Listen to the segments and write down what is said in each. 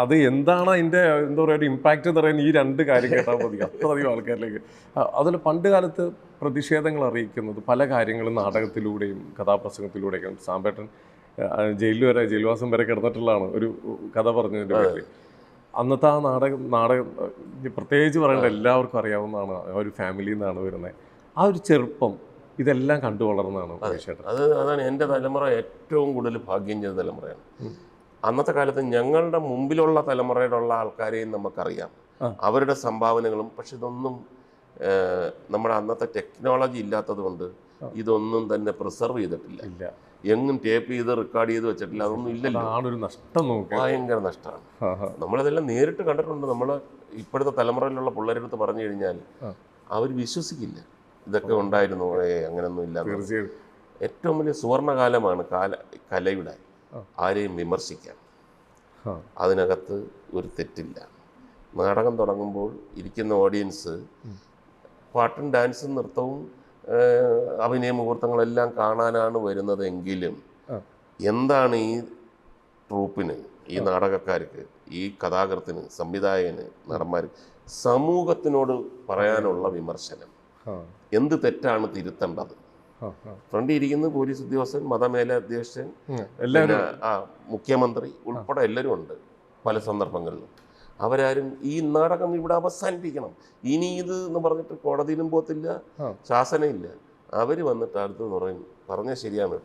അത് എന്താണ് അതിൻ്റെ എന്താ പറയുക ഒരു ഇമ്പാക്റ്റ് എന്ന് പറയുന്നത് ഈ രണ്ട് കാര്യം കേട്ടാൽ മതി അത്രയധികം ആൾക്കാരിലേക്ക്. അതുപോലെ പണ്ട് കാലത്ത് പ്രതിഷേധങ്ങൾ അറിയിക്കുന്നത് പല കാര്യങ്ങളും നാടകത്തിലൂടെയും കഥാപ്രസംഗത്തിലൂടെയൊക്കെയാണ്. സാമ്പേട്ടൻ ജയിൽവാസം വരെ കിടന്നിട്ടുള്ളതാണ് ഒരു കഥ പറഞ്ഞതിൻ്റെ പേരിൽ. അന്നത്തെ ആ നാടകം പ്രത്യേകിച്ച് പറയേണ്ട എല്ലാവർക്കും അറിയാവുന്നതാണ്. ആ ഒരു ഫാമിലിയിൽ നിന്നാണ് വരുന്നത്. ആ ഒരു ചെറുപ്പം ഇതെല്ലാം കണ്ടു വളർന്നതാണ് ചേട്ടൻ. അതാണ് എൻ്റെ തലമുറ ഏറ്റവും കൂടുതൽ ഭാഗ്യം ചെയ്ത തലമുറയാണ്. അന്നത്തെ കാലത്ത് ഞങ്ങളുടെ മുമ്പിലുള്ള തലമുറയിലുള്ള ആൾക്കാരെയും നമുക്കറിയാം, അവരുടെ സംഭാവനകളും. പക്ഷെ ഇതൊന്നും നമ്മുടെ അന്നത്തെ ടെക്നോളജി ഇല്ലാത്തത് കൊണ്ട് ഇതൊന്നും തന്നെ പ്രിസർവ് ചെയ്തിട്ടില്ല. എങ്ങും ടേപ്പ് ചെയ്ത് റെക്കോർഡ് ചെയ്ത് വെച്ചിട്ടില്ല. അതൊന്നും ഇല്ലല്ലോ. ഭയങ്കര നഷ്ടമാണ്. നമ്മളിതെല്ലാം നേരിട്ട് കണ്ടിട്ടുണ്ട്. നമ്മൾ ഇപ്പോഴത്തെ തലമുറയിലുള്ള പിള്ളേരെടുത്ത് പറഞ്ഞു കഴിഞ്ഞാൽ അവർ വിശ്വസിക്കില്ല ഇതൊക്കെ ഉണ്ടായിരുന്നു, അങ്ങനെയൊന്നും ഇല്ല. ഏറ്റവും വലിയ സുവർണകാലമാണ് കലയുടെ. ആരെയും വിമർശിക്കാം, അതിനകത്ത് ഒരു തെറ്റില്ല. നാടകം തുടങ്ങുമ്പോൾ ഇരിക്കുന്ന ഓഡിയൻസ് പാട്ടും ഡാൻസും നൃത്തവും അഭിനയ മുഹൂർത്തങ്ങളെല്ലാം കാണാനാണ് വരുന്നതെങ്കിലും എന്താണ് ഈ ട്രൂപ്പിന്, ഈ നാടകക്കാർക്ക്, ഈ കഥാകൃത്തിന്, സംവിധായകന്, നടന്മാർ സമൂഹത്തിനോട് പറയാനുള്ള വിമർശനം, എന്ത് തെറ്റാണ് തിരുത്തേണ്ടത്. ഫ്രണ്ടിൽ ഇരിക്കുന്ന പോലീസ് ഉദ്യോഗസ്ഥൻ, മതമേലധ്യക്ഷൻ, മുഖ്യമന്ത്രി ഉൾപ്പെടെ എല്ലാവരും ഉണ്ട്. പല സന്ദർഭങ്ങളിലും അവരാരും ഈ നാടകം ഇവിടെ അവസാനിപ്പിക്കണം, ഇനി ഇത് എന്ന് പറഞ്ഞിട്ട് കോടതിയിലും പോകത്തില്ല, ശാസനയില്ല. അവർ വന്നിട്ട് അടുത്ത് പറഞ്ഞാൽ ശരിയാണ്,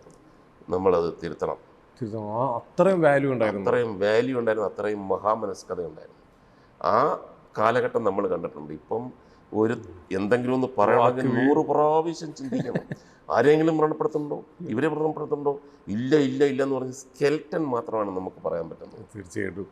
നമ്മളത് തിരുത്തണം. അത്രയും വാല്യൂ ഉണ്ടായിരുന്നു, അത്രയും മഹാമനസ്കത ഉണ്ടായിരുന്നു. ആ കാലഘട്ടം നമ്മൾ കണ്ടിട്ടുണ്ട്. ഇപ്പം എന്തെങ്കിലും ഒന്ന് പറയണമെങ്കിൽ 100 പ്രാവശ്യം ചിന്തിക്കണം. ആരെങ്കിലും വ്രണപ്പെടുത്തുന്നുണ്ടോ, ഇവരെ വ്രണപ്പെടുത്തുന്നുണ്ടോ? ഇല്ല എന്ന് പറഞ്ഞ് സ്കെൽറ്റൻ മാത്രമാണ് നമുക്ക് പറയാൻ പറ്റുന്നത്. തീർച്ചയായിട്ടും.